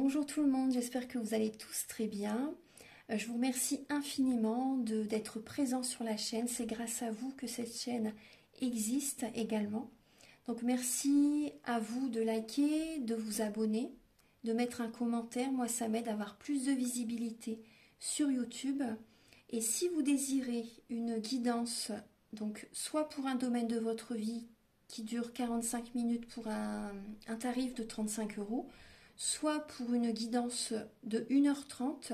Bonjour tout le monde, j'espère que vous allez tous très bien. Je vous remercie infiniment d'être présents sur la chaîne. C'est grâce à vous que cette chaîne existe également. Donc merci à vous de liker, de vous abonner, de mettre un commentaire. Moi, ça m'aide à avoir plus de visibilité sur YouTube. Et si vous désirez une guidance, donc soit pour un domaine de votre vie qui dure 45 minutes pour un tarif de 35 €, soit pour une guidance de 1h30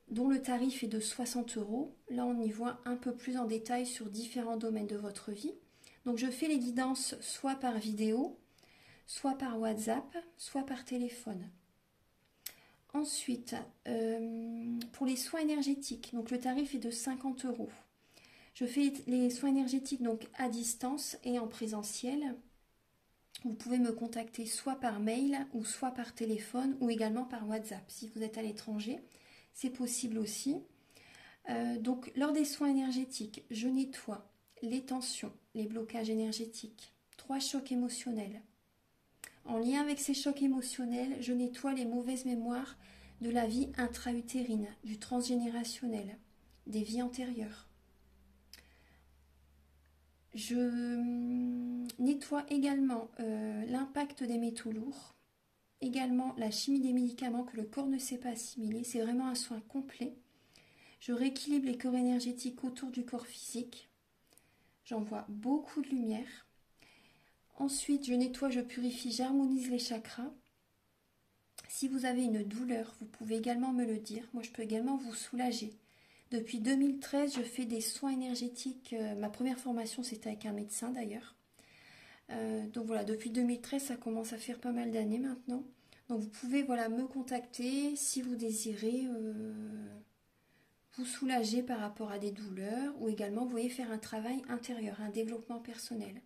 dont le tarif est de 60 €. Là, on y voit un peu plus en détail sur différents domaines de votre vie. Donc, je fais les guidances soit par vidéo, soit par WhatsApp, soit par téléphone. Ensuite, pour les soins énergétiques, donc le tarif est de 50 €. Je fais les soins énergétiques donc à distance et en présentiel. Vous pouvez me contacter soit par mail ou soit par téléphone ou également par WhatsApp. Si vous êtes à l'étranger, c'est possible aussi. Donc lors des soins énergétiques, je nettoie les tensions, les blocages énergétiques, 3 chocs émotionnels. En lien avec ces chocs émotionnels, je nettoie les mauvaises mémoires de la vie intra-utérine, du transgénérationnel, des vies antérieures. Je nettoie également l'impact des métaux lourds, également la chimie des médicaments que le corps ne sait pas assimiler. C'est vraiment un soin complet. Je rééquilibre les corps énergétiques autour du corps physique. J'envoie beaucoup de lumière. Ensuite, je nettoie, je purifie, j'harmonise les chakras. Si vous avez une douleur, vous pouvez également me le dire. Moi, je peux également vous soulager. Depuis 2013, je fais des soins énergétiques. Ma première formation, c'était avec un médecin d'ailleurs. Donc voilà, depuis 2013, ça commence à faire pas mal d'années maintenant. Donc vous pouvez me contacter si vous désirez vous soulager par rapport à des douleurs ou également vous voyez faire un travail intérieur, un développement personnel.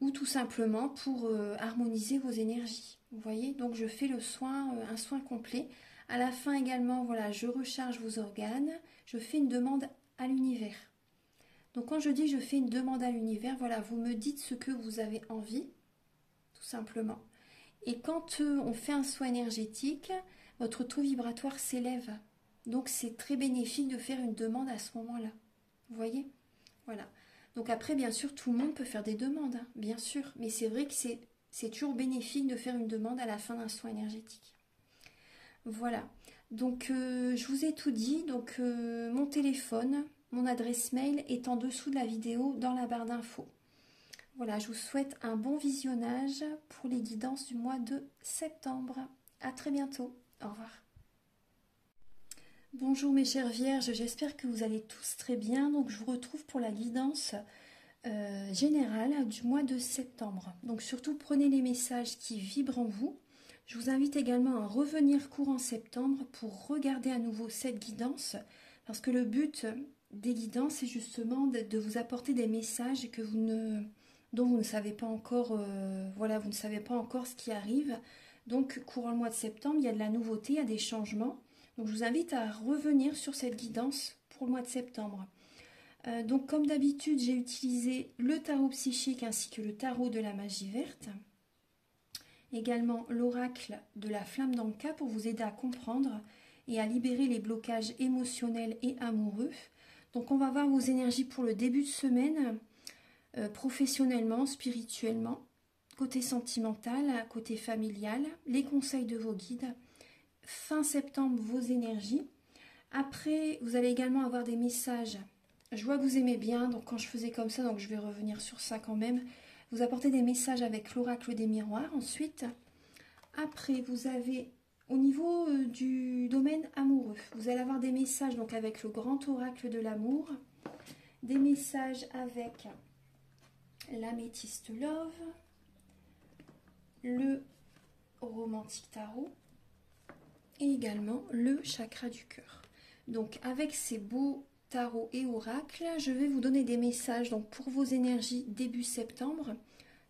Ou tout simplement pour harmoniser vos énergies. Vous voyez, donc je fais le soin, un soin complet. À la fin également, voilà, je recharge vos organes, je fais une demande à l'univers. Donc quand je dis je fais une demande à l'univers, voilà, vous me dites ce que vous avez envie, tout simplement. Et quand on fait un soin énergétique, votre taux vibratoire s'élève. Donc c'est très bénéfique de faire une demande à ce moment-là. Vous voyez? Voilà. Donc après, bien sûr, tout le monde peut faire des demandes, hein, bien sûr. Mais c'est vrai que c'est toujours bénéfique de faire une demande à la fin d'un soin énergétique. Voilà. Donc je vous ai tout dit. Donc mon téléphone, mon adresse mail est en dessous de la vidéo dans la barre d'infos. Voilà, je vous souhaite un bon visionnage pour les guidances du mois de septembre. À très bientôt. Au revoir. Bonjour mes chères vierges, j'espère que vous allez tous très bien. Donc je vous retrouve pour la guidance générale du mois de septembre. Donc surtout prenez les messages qui vibrent en vous. Je vous invite également à revenir courant septembre pour regarder à nouveau cette guidance parce que le but des guidances c'est justement de vous apporter des messages que dont vous ne savez pas encore, voilà, vous ne savez pas encore ce qui arrive. Donc courant le mois de septembre, il y a de la nouveauté, il y a des changements. Donc je vous invite à revenir sur cette guidance pour le mois de septembre. Donc comme d'habitude, j'ai utilisé le tarot psychique ainsi que le tarot de la magie verte. Également l'oracle de la flamme d'Anka pour vous aider à comprendre et à libérer les blocages émotionnels et amoureux. Donc on va voir vos énergies pour le début de semaine, professionnellement, spirituellement, côté sentimental, côté familial, les conseils de vos guides. Fin septembre, vos énergies. Après, vous allez également avoir des messages. Je vois que vous aimez bien, donc quand je faisais comme ça, donc je vais revenir sur ça quand même. Vous apportez des messages avec l'oracle des miroirs. Ensuite, après, vous avez au niveau du domaine amoureux, vous allez avoir des messages donc avec le grand oracle de l'amour, des messages avec l'améthyste love, le romantique tarot, et également le chakra du cœur. Donc avec ces beaux tarots et oracles, je vais vous donner des messages donc pour vos énergies début septembre,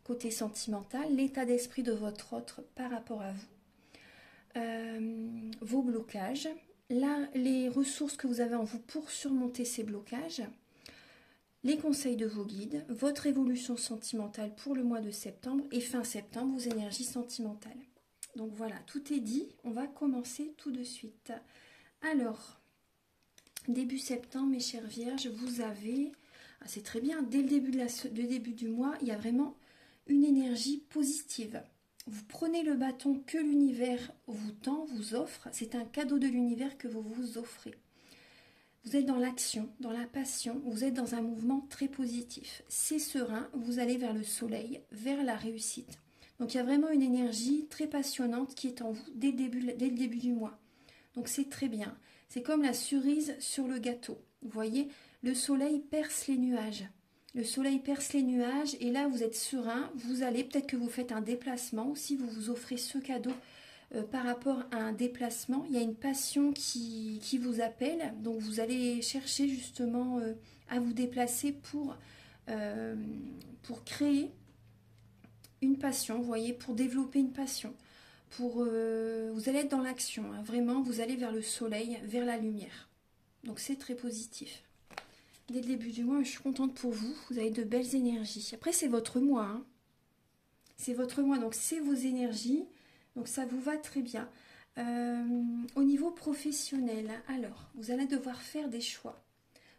côté sentimental, l'état d'esprit de votre autre par rapport à vous, vos blocages, là les ressources que vous avez en vous pour surmonter ces blocages, les conseils de vos guides, votre évolution sentimentale pour le mois de septembre et fin septembre, vos énergies sentimentales. Donc voilà, tout est dit. On va commencer tout de suite. Alors, début septembre, mes chères vierges, vous avez... Ah, c'est très bien, dès le début du mois, il y a vraiment une énergie positive. Vous prenez le bâton que l'univers vous tend, vous offre. C'est un cadeau de l'univers que vous vous offrez. Vous êtes dans l'action, dans la passion, vous êtes dans un mouvement très positif. C'est serein, vous allez vers le soleil, vers la réussite. Donc il y a vraiment une énergie très passionnante qui est en vous dès le début du mois. Donc c'est très bien. C'est comme la cerise sur le gâteau. Vous voyez, le soleil perce les nuages. Le soleil perce les nuages et là vous êtes serein. Vous allez, peut-être que vous faites un déplacement. Si vous vous offrez ce cadeau par rapport à un déplacement, il y a une passion qui vous appelle. Donc vous allez chercher justement à vous déplacer pour créer une passion, vous voyez, pour développer une passion. Vous allez être dans l'action, hein, vraiment, vous allez vers le soleil, vers la lumière. Donc c'est très positif. Dès le début du mois, je suis contente pour vous, vous avez de belles énergies. Après, c'est votre mois, hein. C'est votre mois, donc c'est vos énergies, donc ça vous va très bien. Au niveau professionnel, alors, vous allez devoir faire des choix.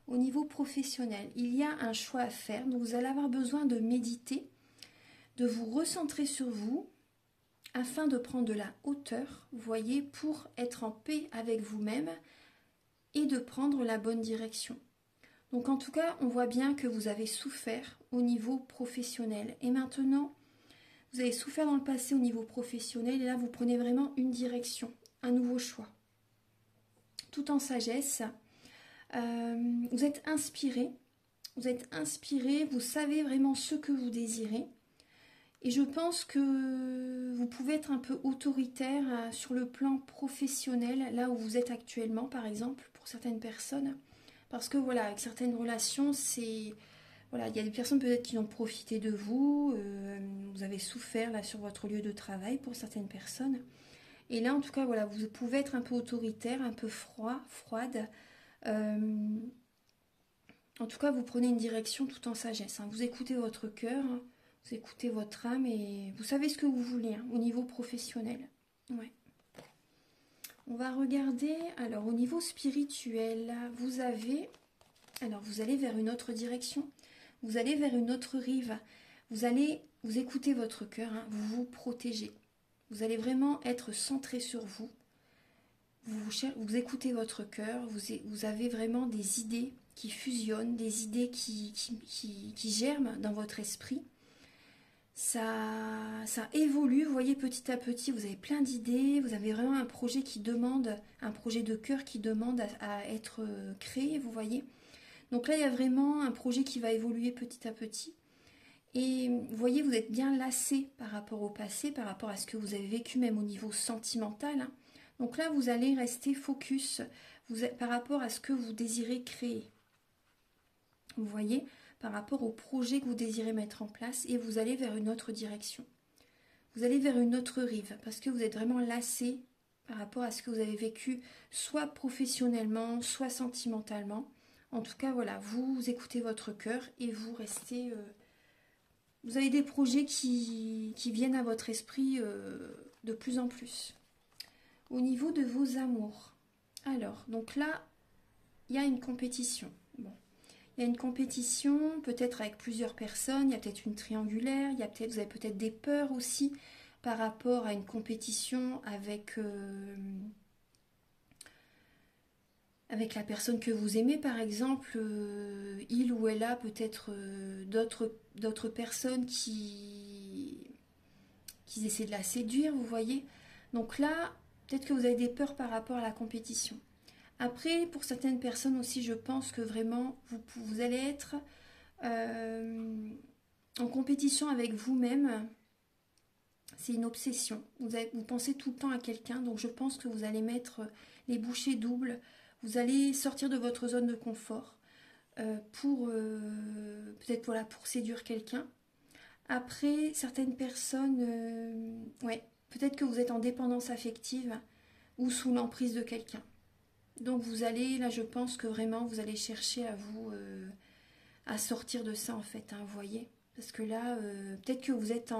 Au niveau professionnel, il y a un choix à faire, donc vous allez avoir besoin de méditer, de vous recentrer sur vous, afin de prendre de la hauteur, vous voyez, pour être en paix avec vous-même et de prendre la bonne direction. Donc en tout cas, on voit bien que vous avez souffert au niveau professionnel. Et maintenant, vous avez souffert dans le passé au niveau professionnel et là, vous prenez vraiment une direction, un nouveau choix. Tout en sagesse, vous êtes inspiré, vous savez vraiment ce que vous désirez. Et je pense que vous pouvez être un peu autoritaire sur le plan professionnel, là où vous êtes actuellement, par exemple, pour certaines personnes. Parce que voilà, avec certaines relations, voilà, il y a des personnes peut-être qui ont profité de vous, vous avez souffert là sur votre lieu de travail pour certaines personnes. Et là, en tout cas, voilà, vous pouvez être un peu autoritaire, un peu froide. En tout cas, vous prenez une direction tout en sagesse, hein. Vous écoutez votre cœur, hein. Vous écoutez votre âme et vous savez ce que vous voulez, hein, au niveau professionnel. Ouais. On va regarder, alors au niveau spirituel, vous allez vers une autre direction, vous allez vers une autre rive, vous écoutez votre cœur, hein, vous vous protégez. Vous allez vraiment être centré sur vous, vous écoutez votre cœur, vous avez vraiment des idées qui fusionnent, des idées qui germent dans votre esprit. Ça évolue, vous voyez, petit à petit, vous avez plein d'idées, vous avez vraiment un projet un projet de cœur qui demande à être créé, vous voyez. Donc là, il y a vraiment un projet qui va évoluer petit à petit. Et vous voyez, vous êtes bien lassé par rapport au passé, par rapport à ce que vous avez vécu, même au niveau sentimental, hein. Donc là, vous allez rester focus par rapport à ce que vous désirez créer. Vous voyez, par rapport au projet que vous désirez mettre en place et vous allez vers une autre direction. Vous allez vers une autre rive parce que vous êtes vraiment lassé par rapport à ce que vous avez vécu, soit professionnellement, soit sentimentalement. En tout cas, voilà, vous écoutez votre cœur et vous restez... vous avez des projets qui viennent à votre esprit de plus en plus. Au niveau de vos amours. Alors, donc là, il y a une compétition. Bon. Il y a une compétition, peut-être avec plusieurs personnes, il y a peut-être une triangulaire, vous avez peut-être des peurs aussi par rapport à une compétition avec la personne que vous aimez, par exemple. Il ou elle a peut-être d'autres personnes qui essaient de la séduire, vous voyez. Donc là, peut-être que vous avez des peurs par rapport à la compétition. Après, pour certaines personnes aussi, je pense que vraiment, vous allez être en compétition avec vous-même. C'est une obsession. Vous pensez tout le temps à quelqu'un, donc je pense que vous allez mettre les bouchées doubles. Vous allez sortir de votre zone de confort pour peut-être voilà, pour séduire quelqu'un. Après, certaines personnes, ouais, peut-être que vous êtes en dépendance affective ou sous l'emprise de quelqu'un. Donc vous allez, là je pense que vraiment vous allez chercher à sortir de ça en fait, hein, vous voyez. Parce que là, peut-être que vous êtes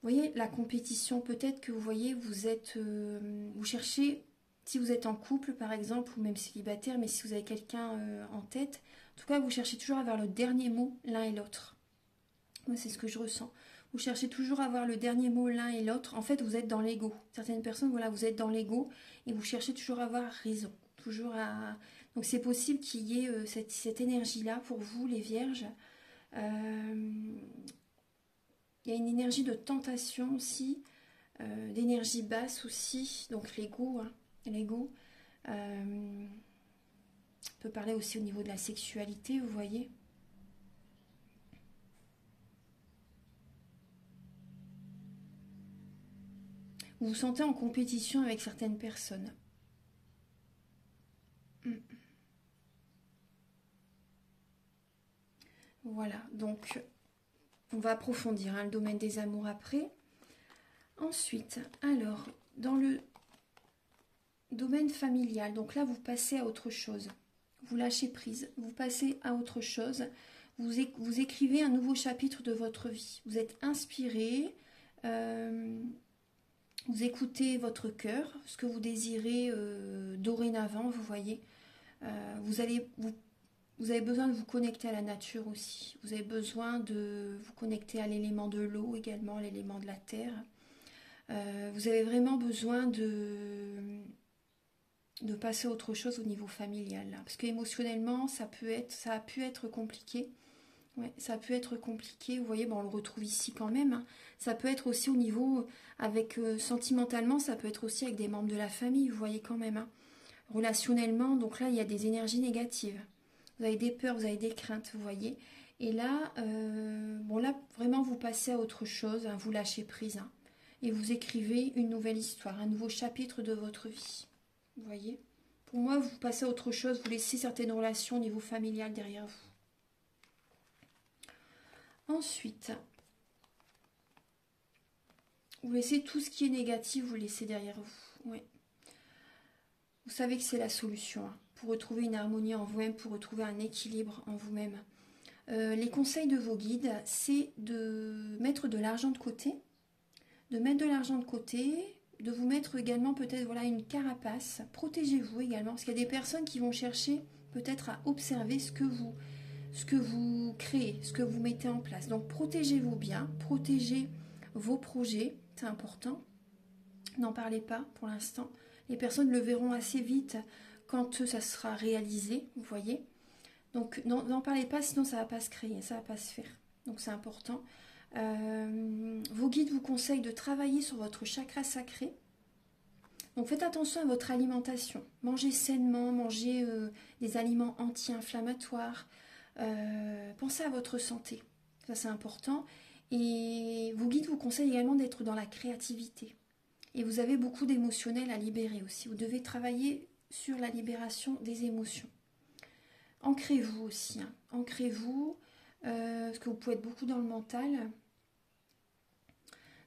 voyez, la compétition, peut-être que vous voyez, vous êtes, vous cherchez, si vous êtes en couple par exemple, ou même célibataire, mais si vous avez quelqu'un en tête, en tout cas, vous cherchez toujours à avoir le dernier mot l'un et l'autre. Moi, c'est ce que je ressens. Vous cherchez toujours à avoir le dernier mot l'un et l'autre. En fait, vous êtes dans l'ego. Certaines personnes, voilà, vous êtes dans l'ego et vous cherchez toujours à avoir raison. Toujours à... Donc, c'est possible qu'il y ait cette énergie-là pour vous, les vierges. Il y a une énergie de tentation aussi, d'énergie basse aussi. Donc, l'ego, hein, l'ego. On peut parler aussi au niveau de la sexualité, vous voyez. Vous vous sentez en compétition avec certaines personnes. Voilà, donc on va approfondir hein, le domaine des amours après. Ensuite, alors, dans le domaine familial, donc là vous passez à autre chose. Vous lâchez prise, vous passez à autre chose. Vous écrivez un nouveau chapitre de votre vie. Vous êtes inspiré, vous écoutez votre cœur, ce que vous désirez dorénavant, vous voyez. Vous avez besoin de vous connecter à la nature aussi. Vous avez besoin de vous connecter à l'élément de l'eau également, à l'élément de la terre. Vous avez vraiment besoin de passer à autre chose au niveau familial. Là. Parce qu'émotionnellement, ça a pu être compliqué. Ouais, ça peut être compliqué. Vous voyez, bon, on le retrouve ici quand même. Hein. Ça peut être aussi au niveau, avec sentimentalement, ça peut être aussi avec des membres de la famille, vous voyez quand même. Hein. Relationnellement, donc là, il y a des énergies négatives. Vous avez des peurs, vous avez des craintes, vous voyez. Et là, bon là, vraiment, vous passez à autre chose, hein, vous lâchez prise. Hein, et vous écrivez une nouvelle histoire, un nouveau chapitre de votre vie. Vous voyez. Pour moi, vous passez à autre chose, vous laissez certaines relations au niveau familial derrière vous. Ensuite, vous laissez tout ce qui est négatif, vous laissez derrière vous. Ouais. Vous savez que c'est la solution hein, pour retrouver une harmonie en vous-même, pour retrouver un équilibre en vous-même. Les conseils de vos guides, c'est de mettre de l'argent de côté, de vous mettre également peut-être voilà, une carapace. Protégez-vous également, parce qu'il y a des personnes qui vont chercher peut-être à observer ce que vous créez, ce que vous mettez en place. Donc protégez-vous bien, protégez vos projets, c'est important. N'en parlez pas pour l'instant. Les personnes le verront assez vite quand ça sera réalisé, vous voyez. Donc n'en parlez pas, sinon ça ne va pas se créer, ça ne va pas se faire. Donc c'est important. Vos guides vous conseillent de travailler sur votre chakra sacré. Donc faites attention à votre alimentation. Mangez sainement, mangez des aliments anti-inflammatoires. Pensez à votre santé. Ça c'est important. Et vos guides vous conseillent également d'être dans la créativité. Et vous avez beaucoup d'émotionnel à libérer aussi. Vous devez travailler sur la libération des émotions. Ancrez-vous aussi. Hein. Ancrez-vous, parce que vous pouvez être beaucoup dans le mental.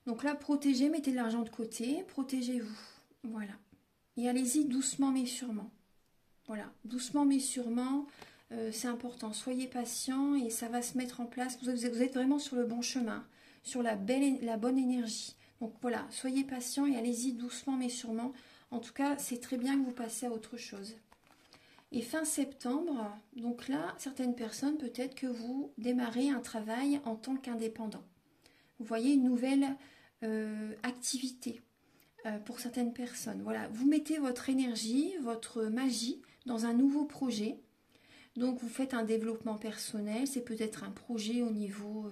Donc là, protégez, mettez de l'argent de côté, protégez-vous. Voilà. Et allez-y doucement mais sûrement. Voilà, doucement mais sûrement, c'est important. Soyez patient et ça va se mettre en place. Vous êtes vraiment sur le bon chemin, sur la bonne énergie. Donc voilà, soyez patient et allez-y doucement mais sûrement. En tout cas, c'est très bien que vous passez à autre chose. Et fin septembre, donc là, certaines personnes, peut-être que vous démarrez un travail en tant qu'indépendant. Vous voyez une nouvelle activité pour certaines personnes. Voilà, vous mettez votre énergie, votre magie dans un nouveau projet. Donc vous faites un développement personnel, c'est peut-être un projet au niveau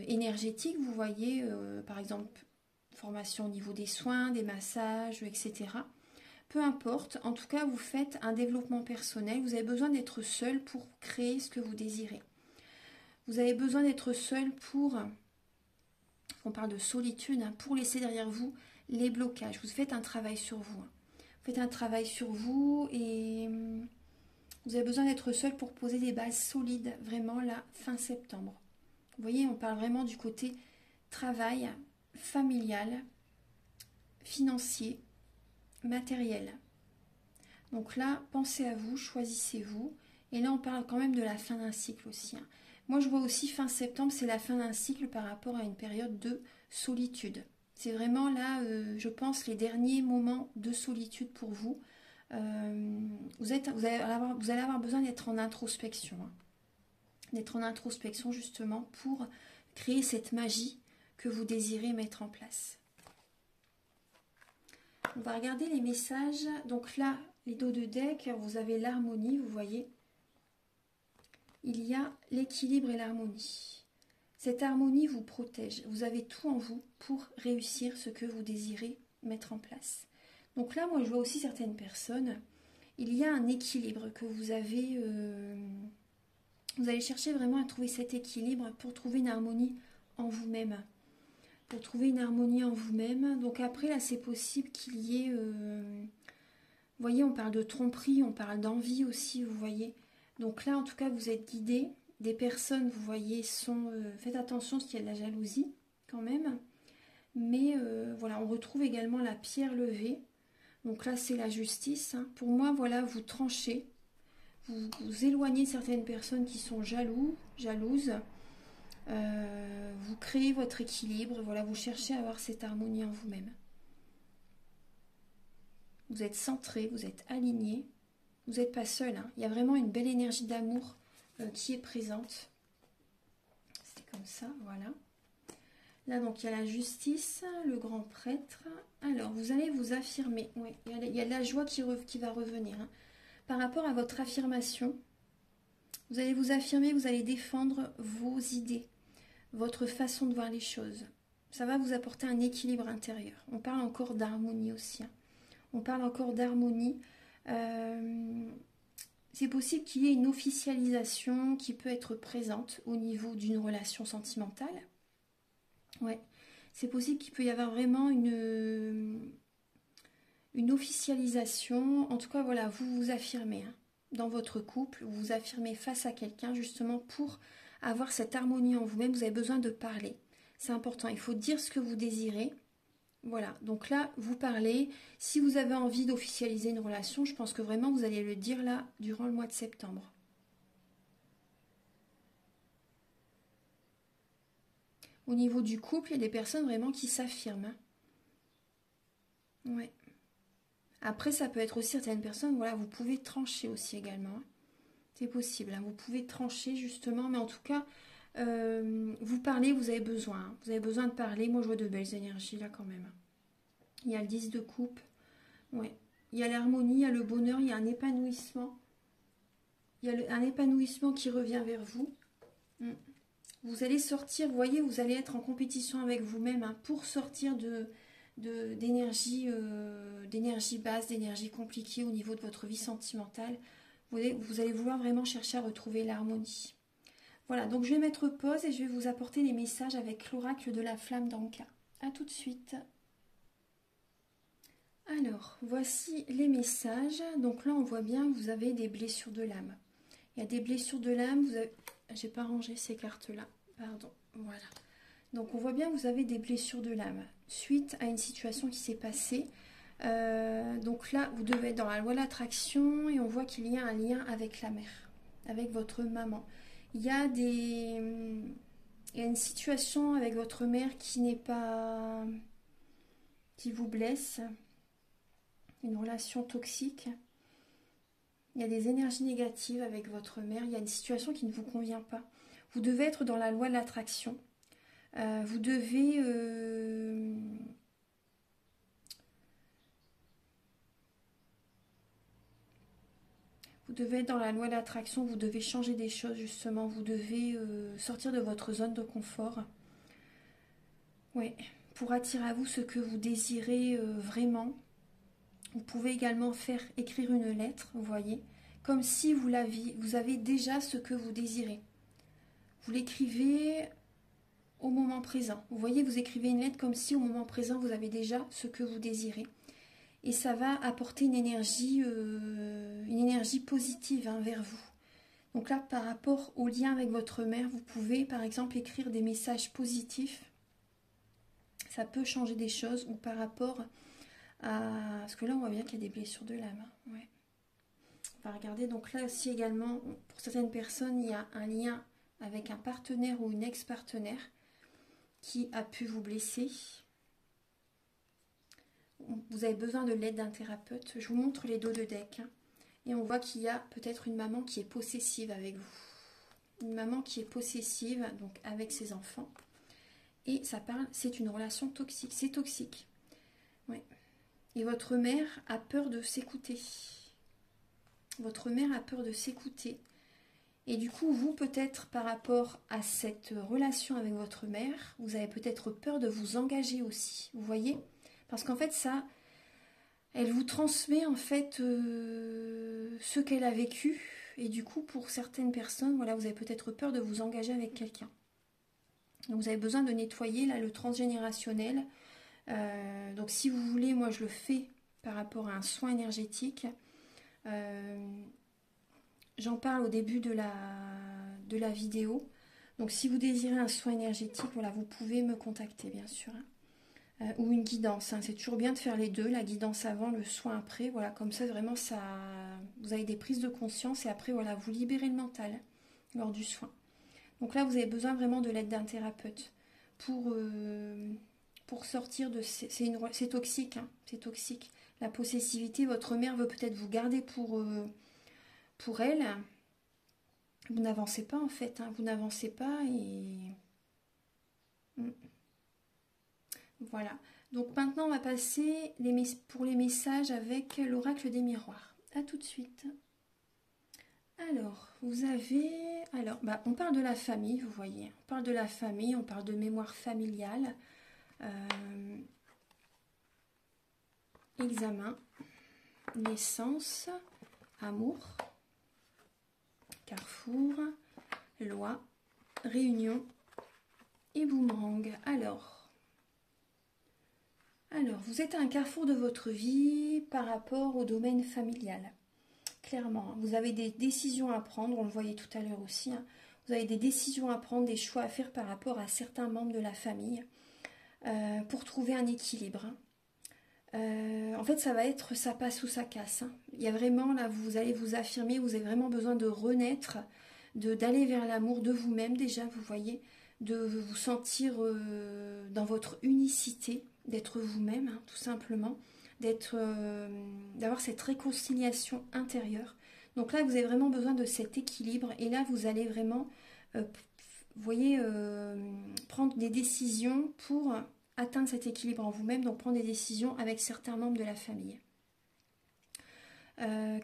énergétique, vous voyez, par exemple, formation au niveau des soins, des massages, etc. Peu importe, en tout cas, vous faites un développement personnel. Vous avez besoin d'être seul pour créer ce que vous désirez. Vous avez besoin d'être seul pour, on parle de solitude, hein, pour laisser derrière vous les blocages. Vous faites un travail sur vous. Hein. Vous faites un travail sur vous et vous avez besoin d'être seul pour poser des bases solides, vraiment là, fin septembre. Vous voyez, on parle vraiment du côté travail, familial, financier, matériel. Donc là, pensez à vous, choisissez-vous. Et là, on parle quand même de la fin d'un cycle aussi. Hein. Moi, je vois aussi fin septembre, c'est la fin d'un cycle par rapport à une période de solitude. C'est vraiment là, je pense, les derniers moments de solitude pour vous. Vous allez avoir besoin d'être en introspection, hein. D'être en introspection justement pour créer cette magie que vous désirez mettre en place. On va regarder les messages. Donc là, les dos de deck, vous avez l'harmonie, vous voyez. Il y a l'équilibre et l'harmonie. Cette harmonie vous protège. Vous avez tout en vous pour réussir ce que vous désirez mettre en place. Donc là, moi, je vois aussi certaines personnes. Il y a un équilibre que vous avez. Vous allez chercher vraiment à trouver cet équilibre pour trouver une harmonie en vous-même. Pour trouver une harmonie en vous-même. Donc après, là, c'est possible qu'il y ait... vous voyez, on parle de tromperie, on parle d'envie aussi, vous voyez. Donc là, en tout cas, vous êtes guidé. Des personnes, vous voyez, sont... faites attention s'il y a de la jalousie, quand même. Mais voilà, on retrouve également la pierre levée. Donc là, c'est la justice, hein. Pour moi, voilà, vous tranchez. Vous éloignez certaines personnes qui sont jalouses. Vous créez votre équilibre. Voilà, vous cherchez à avoir cette harmonie en vous-même. Vous êtes centré, vous êtes aligné. Vous n'êtes pas seul, hein. Il y a vraiment une belle énergie d'amour qui est présente. C'est comme ça, voilà. Là, donc, il y a la justice, le grand prêtre. Alors, vous allez vous affirmer. Oui, il y a de la joie qui va revenir, hein. Par rapport à votre affirmation, vous allez vous affirmer, vous allez défendre vos idées, votre façon de voir les choses. Ça va vous apporter un équilibre intérieur. On parle encore d'harmonie aussi, hein. On parle encore d'harmonie. C'est possible qu'il y ait une officialisation qui peut être présente au niveau d'une relation sentimentale. Ouais, c'est possible qu'il peut y avoir vraiment une officialisation. En tout cas, voilà, vous vous affirmez, hein, dans votre couple, vous vous affirmez face à quelqu'un justement pour avoir cette harmonie en vous-même. Vous avez besoin de parler. C'est important, il faut dire ce que vous désirez. Voilà, donc là, vous parlez. Si vous avez envie d'officialiser une relation, je pense que vraiment vous allez le dire là, durant le mois de septembre. Au niveau du couple, il y a des personnes vraiment qui s'affirment, hein. Ouais. Après, ça peut être aussi certaines personnes, voilà, vous pouvez trancher aussi également, hein. C'est possible, hein. Vous pouvez trancher justement, mais en tout cas, vous parlez, vous avez besoin, hein. Vous avez besoin de parler. Moi, je vois de belles énergies là quand même. Il y a le 10 de coupe. Ouais. Il y a l'harmonie, il y a le bonheur, il y a un épanouissement. Il y a un épanouissement qui revient vers vous. Vous allez sortir, vous voyez, vous allez être en compétition avec vous-même, hein, pour sortir d'énergie basse, d'énergie compliquée au niveau de votre vie sentimentale. Vous allez vouloir vraiment chercher à retrouver l'harmonie. Voilà, donc je vais mettre pause et je vais vous apporter les messages avec l'oracle de la flamme d'Anka. A tout de suite. Alors, voici les messages. Donc là, on voit bien que vous avez des blessures de l'âme. Il y a des blessures de l'âme. J'ai pas rangé ces cartes-là. Pardon. Voilà. Donc, on voit bien que vous avez des blessures de l'âme suite à une situation qui s'est passée. Donc là, vous devez être dans la loi de l'attraction et on voit qu'il y a un lien avec la mère, avec votre maman. Il y a une situation avec votre mère qui n'est pas... qui vous blesse. Une relation toxique. Il y a des énergies négatives avec votre mère. Il y a une situation qui ne vous convient pas. Vous devez être dans la loi de l'attraction. Vous devez... Vous devez être dans la loi de l'attraction. Vous devez changer des choses, justement. Vous devez sortir de votre zone de confort. Oui, pour attirer à vous ce que vous désirez vraiment. Vous pouvez également écrire une lettre, vous voyez, comme si vous avez déjà ce que vous désirez. Vous l'écrivez au moment présent. Vous voyez, vous écrivez une lettre comme si au moment présent, vous avez déjà ce que vous désirez. Et ça va apporter une énergie positive, hein, vers vous. Donc là, par rapport au lien avec votre mère, vous pouvez par exemple écrire des messages positifs. Ça peut changer des choses, ou par rapport parce que là on voit bien qu'il y a des blessures de l'âme, hein. Ouais. On va regarder, donc là aussi également, pour certaines personnes, il y a un lien avec un partenaire ou une ex-partenaire qui a pu vous blesser. Vous avez besoin de l'aide d'un thérapeute. Je vous montre les dos de deck. Hein, et on voit qu'il y a peut-être une maman qui est possessive avec vous. Une maman qui est possessive, donc avec ses enfants. Et ça parle, c'est une relation toxique. C'est toxique. Ouais. Et votre mère a peur de s'écouter. Votre mère a peur de s'écouter. Et du coup, vous, peut-être par rapport à cette relation avec votre mère, vous avez peut-être peur de vous engager aussi. Vous voyez? Parce qu'en fait, ça, elle vous transmet en fait ce qu'elle a vécu. Et du coup, pour certaines personnes, voilà, vous avez peut-être peur de vous engager avec quelqu'un. Donc vous avez besoin de nettoyer là le transgénérationnel. Donc si vous voulez, moi je le fais par rapport à un soin énergétique. J'en parle au début de la vidéo. Donc si vous désirez un soin énergétique, voilà, vous pouvez me contacter bien sûr. Ou une guidance. Hein. C'est toujours bien de faire les deux, la guidance avant, le soin après. Voilà, comme ça vraiment ça, vous avez des prises de conscience et après voilà, vous libérez le mental lors du soin. Donc là, vous avez besoin vraiment de l'aide d'un thérapeute pour sortir de... C'est toxique, hein, c'est toxique. La possessivité, votre mère veut peut-être vous garder pour elle. Vous n'avancez pas en fait, hein, vous n'avancez pas et... Voilà. Donc maintenant, on va passer pour les messages avec l'oracle des miroirs. A tout de suite. Alors, vous avez... Alors, on parle de la famille, vous voyez. On parle de la famille, on parle de mémoire familiale. Examen, naissance, amour, carrefour, loi, réunion et boomerang. Alors, vous êtes à un carrefour de votre vie par rapport au domaine familial. Clairement, vous avez des décisions à prendre, on le voyait tout à l'heure aussi, hein. Vous avez des décisions à prendre, des choix à faire par rapport à certains membres de la famille pour trouver un équilibre. En fait, ça va être ça passe ou ça casse. Hein. Il y a vraiment, là, vous allez vous affirmer, vous avez vraiment besoin de renaître, d'aller vers l'amour de vous-même déjà, vous voyez, de vous sentir dans votre unicité, d'être vous-même, hein, tout simplement. D'avoir cette réconciliation intérieure. Donc là, vous avez vraiment besoin de cet équilibre et là, vous allez vraiment, vous voyez, prendre des décisions pour atteindre cet équilibre en vous-même, donc prendre des décisions avec certains membres de la famille.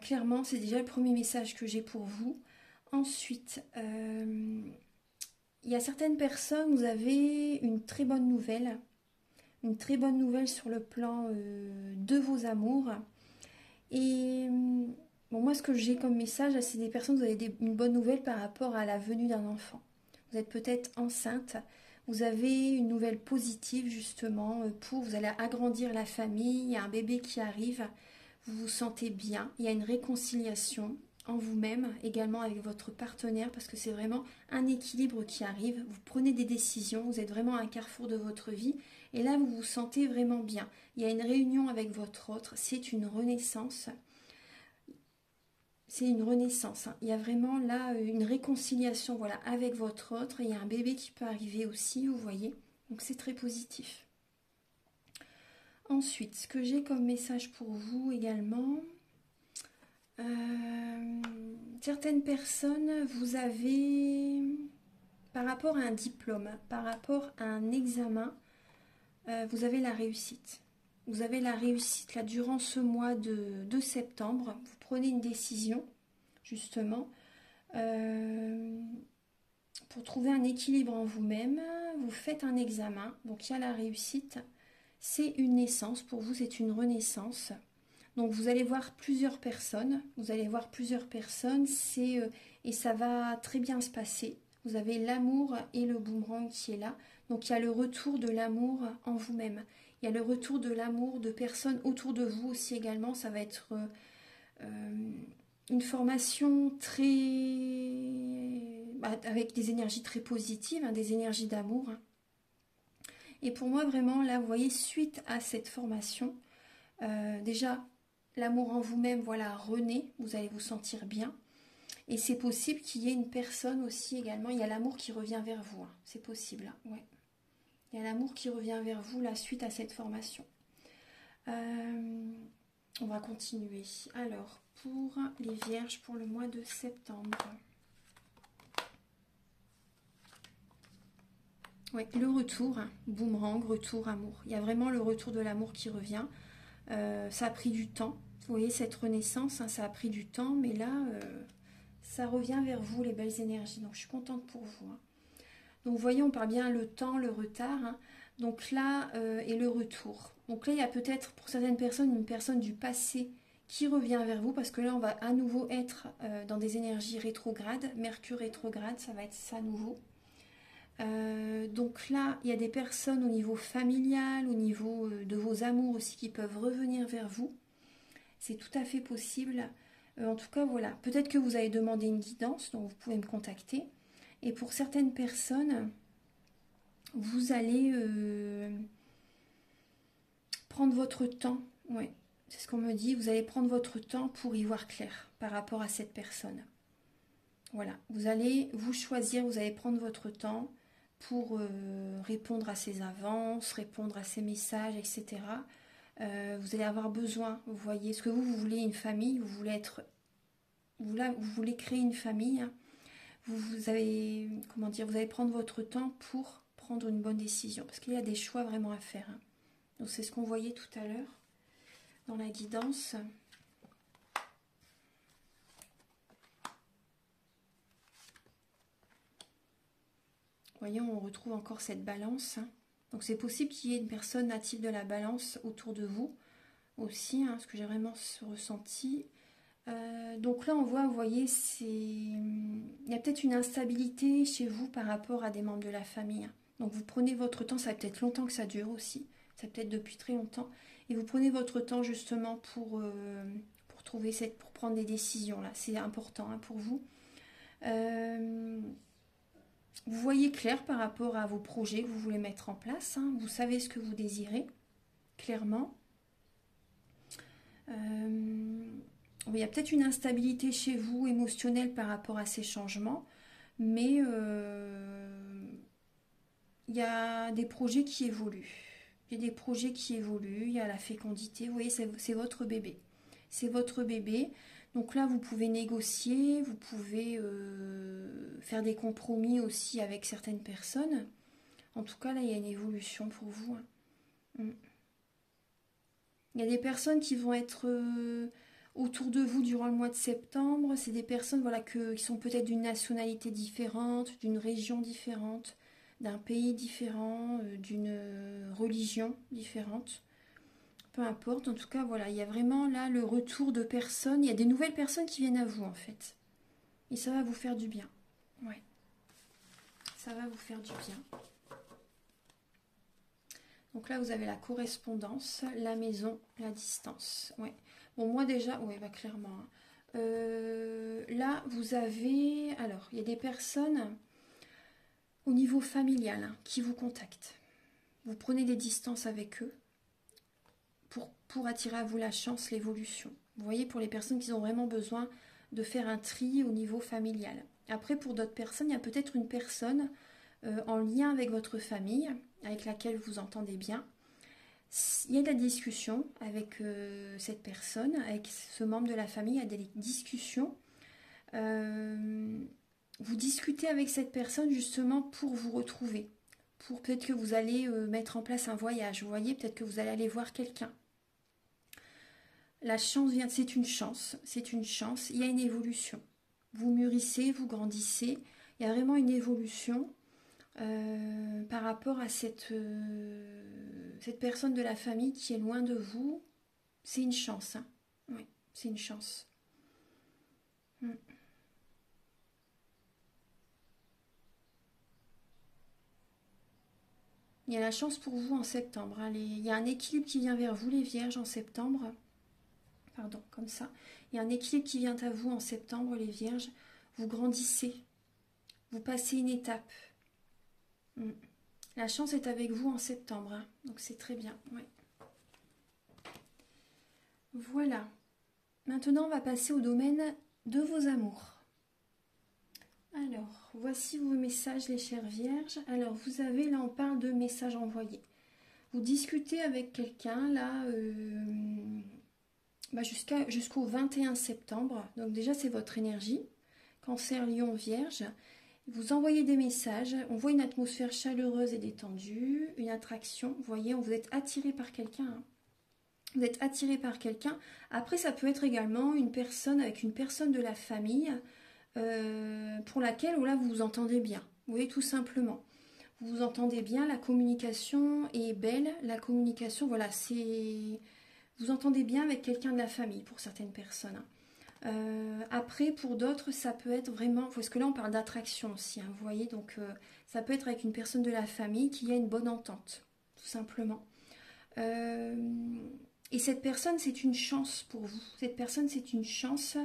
Clairement, c'est déjà le premier message que j'ai pour vous. Ensuite, il y a certaines personnes, vous avez une très bonne nouvelle. Une très bonne nouvelle sur le plan de vos amours. Et bon, moi, ce que j'ai comme message, c'est des personnes, vous avez une bonne nouvelle par rapport à la venue d'un enfant. Vous êtes peut-être enceinte. Vous avez une nouvelle positive, justement, vous allez agrandir la famille. Il y a un bébé qui arrive. Vous vous sentez bien. Il y a une réconciliation en vous-même, également avec votre partenaire, parce que c'est vraiment un équilibre qui arrive. Vous prenez des décisions. Vous êtes vraiment à un carrefour de votre vie. Et là, vous vous sentez vraiment bien. Il y a une réunion avec votre autre. C'est une renaissance. C'est une renaissance. Hein. Il y a vraiment là une réconciliation voilà, avec votre autre. Il y a un bébé qui peut arriver aussi, vous voyez. Donc c'est très positif. Ensuite, ce que j'ai comme message pour vous également. Certaines personnes, vous avez, par rapport à un diplôme, par rapport à un examen, vous avez la réussite. Vous avez la réussite là durant ce mois de septembre. Vous prenez une décision, justement, pour trouver un équilibre en vous-même. Vous faites un examen, donc il y a la réussite. C'est une naissance, pour vous c'est une renaissance. Donc vous allez voir plusieurs personnes. Vous allez voir plusieurs personnes, et ça va très bien se passer. Vous avez l'amour et le boomerang qui est là. Donc il y a le retour de l'amour en vous-même. Il y a le retour de l'amour de personnes autour de vous aussi également. Ça va être une formation avec des énergies très positives, hein, des énergies d'amour. Et pour moi vraiment là, vous voyez, suite à cette formation, déjà l'amour en vous-même, voilà, renaît. Vous allez vous sentir bien. Et c'est possible qu'il y ait une personne aussi également. Il y a l'amour qui revient vers vous. Hein. C'est possible. Hein. Ouais. Il y a l'amour qui revient vers vous la suite à cette formation. On va continuer. Alors, pour les vierges pour le mois de septembre. Ouais, le retour, hein, boomerang, retour, amour. Il y a vraiment le retour de l'amour qui revient. Ça a pris du temps. Vous voyez, cette renaissance, hein, ça a pris du temps, mais là, ça revient vers vous, les belles énergies. Donc, je suis contente pour vous. Hein. Donc, vous voyez, on parle bien le temps, le retard. Hein. Donc là, et le retour. Donc là, il y a peut-être, pour certaines personnes, une personne du passé qui revient vers vous, parce que là, on va à nouveau être dans des énergies rétrogrades. Mercure rétrograde, ça va être ça à nouveau. Donc là, il y a des personnes au niveau familial, au niveau de vos amours aussi qui peuvent revenir vers vous. C'est tout à fait possible. En tout cas, voilà. Peut-être que vous avez demandé une guidance, donc vous pouvez me contacter. Et pour certaines personnes, vous allez prendre votre temps. Ouais, c'est ce qu'on me dit. Vous allez prendre votre temps pour y voir clair par rapport à cette personne. Voilà. Vous allez vous choisir, vous allez prendre votre temps pour répondre à ses avances, répondre à ses messages, etc. Vous allez avoir besoin, vous voyez, est-ce que vous voulez une famille, vous voulez être, vous voulez créer une famille, hein, vous avez, comment dire, vous allez prendre votre temps pour prendre une bonne décision, parce qu'il y a des choix vraiment à faire. Hein. Donc c'est ce qu'on voyait tout à l'heure dans la guidance. Voyez, on retrouve encore cette balance. Hein. Donc c'est possible qu'il y ait une personne native de la balance autour de vous aussi, hein, ce que j'ai vraiment ressenti. Donc là on voit, vous voyez, il y a peut-être une instabilité chez vous par rapport à des membres de la famille. Hein. Donc vous prenez votre temps, ça va peut-être longtemps que ça dure aussi, ça peut être depuis très longtemps, et vous prenez votre temps justement pour trouver pour prendre des décisions là, c'est important hein, pour vous. Vous voyez clair par rapport à vos projets que vous voulez mettre en place. Hein. Vous savez ce que vous désirez, clairement. Il y a peut-être une instabilité chez vous émotionnelle par rapport à ces changements, mais il y a des projets qui évoluent. Il y a des projets qui évoluent, il y a la fécondité. Vous voyez, c'est votre bébé. C'est votre bébé. Donc là, vous pouvez négocier, vous pouvez faire des compromis aussi avec certaines personnes. En tout cas, là, il y a une évolution pour vous. Hein. Il y a des personnes qui vont être autour de vous durant le mois de septembre. C'est des personnes voilà, qui sont peut-être d'une nationalité différente, d'une région différente, d'un pays différent, d'une religion différente. Peu importe, en tout cas, voilà, il y a vraiment là le retour de personnes. Il y a des nouvelles personnes qui viennent à vous, en fait. Et ça va vous faire du bien. Ouais. Ça va vous faire du bien. Donc là, vous avez la correspondance, la maison, la distance. Ouais. Bon, moi déjà, ouais, bah clairement. Hein. Là, vous avez... Alors, il y a des personnes au niveau familial hein, qui vous contactent. Vous prenez des distances avec eux. Pour attirer à vous la chance, l'évolution. Vous voyez, pour les personnes qui ont vraiment besoin de faire un tri au niveau familial. Après, pour d'autres personnes, il y a peut-être une personne en lien avec votre famille, avec laquelle vous entendez bien. Il y a de la discussion avec cette personne, avec ce membre de la famille, il y a des discussions. Vous discutez avec cette personne justement pour vous retrouver. Pour peut-être que vous allez mettre en place un voyage. Vous voyez, peut-être que vous allez aller voir quelqu'un. La chance vient, c'est une chance, il y a une évolution. Vous mûrissez, vous grandissez, il y a vraiment une évolution par rapport à cette personne de la famille qui est loin de vous. C'est une chance, hein. Oui, c'est une chance. Il y a la chance pour vous en septembre. Hein. Il y a un équilibre qui vient vers vous, les vierges, en septembre. Pardon, comme ça. Il y a un équilibre qui vient à vous en septembre, les vierges. Vous grandissez. Vous passez une étape. La chance est avec vous en septembre. Hein. Donc c'est très bien. Ouais. Voilà. Maintenant, on va passer au domaine de vos amours. Alors, voici vos messages, les chères vierges. Alors, vous avez, là, on parle de messages envoyés. Vous discutez avec quelqu'un, là, jusqu'au 21 septembre. Donc, déjà, c'est votre énergie. Cancer, Lion, Vierge. Vous envoyez des messages. On voit une atmosphère chaleureuse et détendue, une attraction. Vous voyez, vous êtes attiré par quelqu'un. Hein. Vous êtes attiré par quelqu'un. Après, ça peut être également une personne avec une personne de la famille pour laquelle là, vous vous entendez bien. Vous voyez, tout simplement. Vous vous entendez bien, la communication est belle. La communication, voilà, c'est... Vous entendez bien avec quelqu'un de la famille pour certaines personnes. Après, pour d'autres, ça peut être vraiment... Parce que là, on parle d'attraction aussi, hein, vous voyez. Donc, ça peut être avec une personne de la famille qui a une bonne entente, tout simplement. Et cette personne, c'est une chance pour vous. Cette personne, c'est une chance.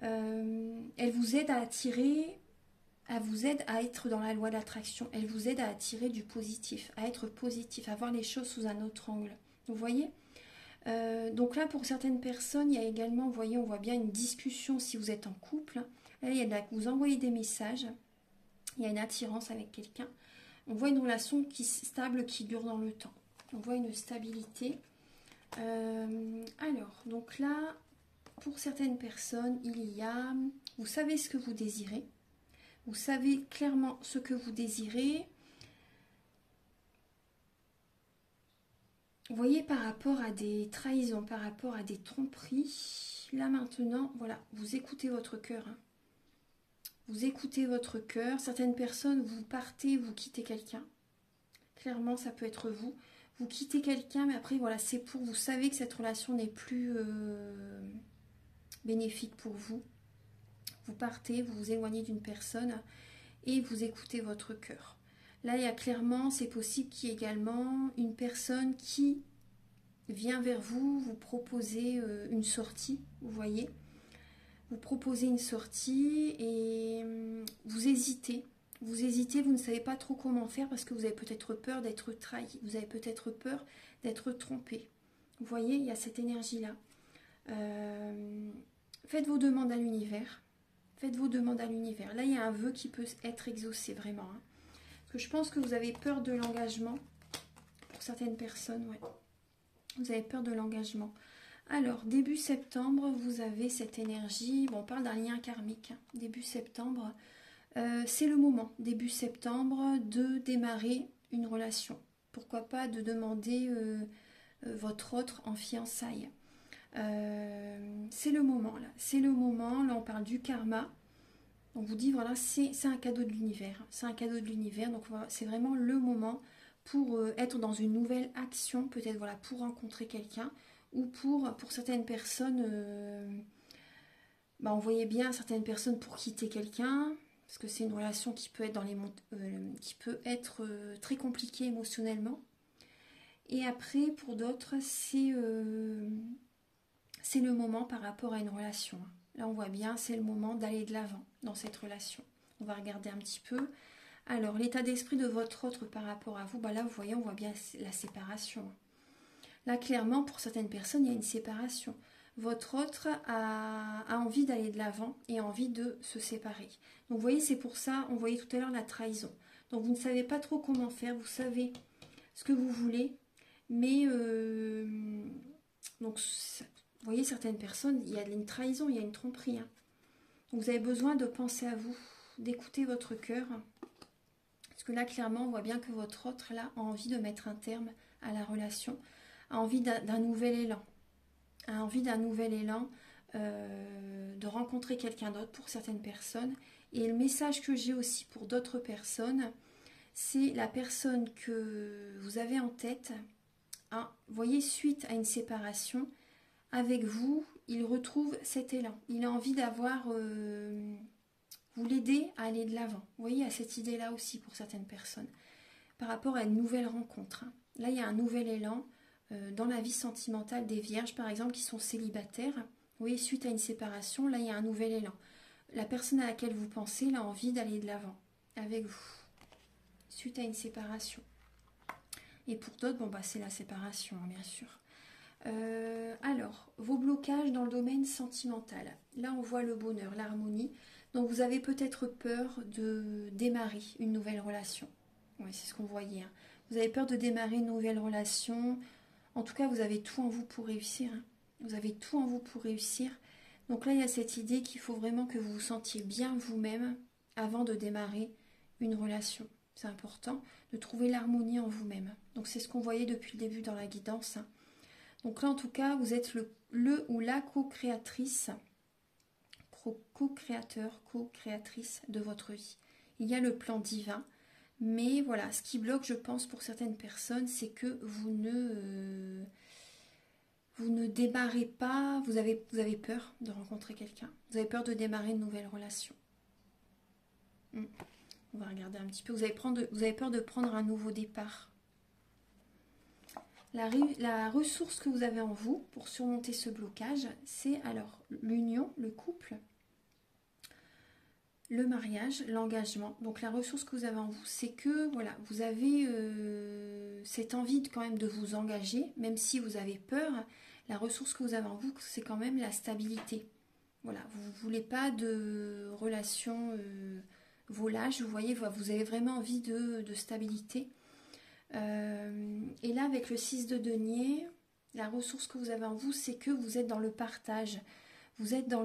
Elle vous aide à attirer, elle vous aide à être dans la loi d'attraction. Elle vous aide à attirer du positif, à être positif, à voir les choses sous un autre angle. Vous voyez donc là, pour certaines personnes, il y a également, vous voyez, on voit bien une discussion si vous êtes en couple. Là, il y a vous envoyez des messages. Il y a une attirance avec quelqu'un. On voit une relation stable qui dure dans le temps. On voit une stabilité. Alors, donc là, pour certaines personnes, il y a... Vous savez ce que vous désirez. Vous savez clairement ce que vous désirez. Vous voyez, par rapport à des trahisons, par rapport à des tromperies, là maintenant, voilà, vous écoutez votre cœur. Hein. Vous écoutez votre cœur. Certaines personnes, vous partez, vous quittez quelqu'un. Clairement, ça peut être vous. Vous quittez quelqu'un, mais après, voilà, c'est pour... Vous savez que cette relation n'est plus bénéfique pour vous. Vous partez, vous vous éloignez d'une personne et vous écoutez votre cœur. Là, il y a clairement, c'est possible qu'il y ait également une personne qui vient vers vous, vous proposez une sortie, vous voyez. Vous proposez une sortie et vous hésitez. Vous hésitez, vous ne savez pas trop comment faire parce que vous avez peut-être peur d'être trahi. Vous avez peut-être peur d'être trompé. Vous voyez, il y a cette énergie-là. Faites vos demandes à l'univers. Faites vos demandes à l'univers. Là, il y a un vœu qui peut être exaucé, vraiment. Hein. Parce que je pense que vous avez peur de l'engagement. Pour certaines personnes, ouais. Vous avez peur de l'engagement. Alors, début septembre, vous avez cette énergie. Bon, on parle d'un lien karmique. Hein. Début septembre, c'est le moment, début septembre, de démarrer une relation. Pourquoi pas de demander votre autre en fiançailles. C'est le moment, là. C'est le moment. Là, on parle du karma. On vous dit, voilà, c'est un cadeau de l'univers. C'est un cadeau de l'univers. Donc, voilà, c'est vraiment le moment pour être dans une nouvelle action. Peut-être, voilà, pour rencontrer quelqu'un. Ou pour certaines personnes, on voyait bien certaines personnes pour quitter quelqu'un. Parce que c'est une relation qui peut être, très compliquée émotionnellement. Et après, pour d'autres, c'est le moment par rapport à une relation. Là, on voit bien, c'est le moment d'aller de l'avant dans cette relation. On va regarder un petit peu. Alors, l'état d'esprit de votre autre par rapport à vous, là, vous voyez, on voit bien la séparation. Là, clairement, pour certaines personnes, il y a une séparation. Votre autre a envie d'aller de l'avant et a envie de se séparer. Donc, vous voyez, c'est pour ça, on voyait tout à l'heure la trahison. Donc, vous ne savez pas trop comment faire. Vous savez ce que vous voulez. Mais, donc, vous voyez, certaines personnes, il y a une trahison, il y a une tromperie. Hein. Donc, vous avez besoin de penser à vous, d'écouter votre cœur. Parce que là, clairement, on voit bien que votre autre, là, a envie de mettre un terme à la relation. A envie d'un nouvel élan. A envie d'un nouvel élan, de rencontrer quelqu'un d'autre pour certaines personnes. Et le message que j'ai aussi pour d'autres personnes, c'est la personne que vous avez en tête. Hein, vous voyez, suite à une séparation, avec vous, il retrouve cet élan. Il a envie d'avoir... vous l'aider à aller de l'avant. Vous voyez, il y a cette idée-là aussi pour certaines personnes. Par rapport à une nouvelle rencontre. Hein. Là, il y a un nouvel élan. Dans la vie sentimentale des vierges, par exemple, qui sont célibataires, vous voyez, suite à une séparation, là, il y a un nouvel élan. La personne à laquelle vous pensez, elle a envie d'aller de l'avant avec vous, suite à une séparation. Et pour d'autres, c'est la séparation, hein, bien sûr. Alors, vos blocages dans le domaine sentimental. Là, on voit le bonheur, l'harmonie. Donc, vous avez peut-être peur de démarrer une nouvelle relation. Oui, c'est ce qu'on voyait. Hein. Vous avez peur de démarrer une nouvelle relation. En tout cas, vous avez tout en vous pour réussir. Hein. Vous avez tout en vous pour réussir. Donc là, il y a cette idée qu'il faut vraiment que vous vous sentiez bien vous-même avant de démarrer une relation. C'est important de trouver l'harmonie en vous-même. Donc c'est ce qu'on voyait depuis le début dans la guidance. Hein. Donc là, en tout cas, vous êtes le ou la co-créatrice, co-créateur, co-créatrice de votre vie. Il y a le plan divin, mais voilà, ce qui bloque, je pense, pour certaines personnes, c'est que vous ne démarrez pas, vous avez peur de rencontrer quelqu'un, vous avez peur de démarrer une nouvelle relation. On va regarder un petit peu, vous avez peur de prendre un nouveau départ. La ressource que vous avez en vous pour surmonter ce blocage, c'est alors l'union, le couple, le mariage, l'engagement. Donc la ressource que vous avez en vous, c'est que voilà, vous avez cette envie quand même de vous engager, même si vous avez peur. La ressource que vous avez en vous, c'est quand même la stabilité. Voilà, vous ne voulez pas de relations volage, vous voyez, vous avez vraiment envie de stabilité. Et là, avec le 6 de denier, la ressource que vous avez en vous, c'est que vous êtes dans le partage, vous êtes dans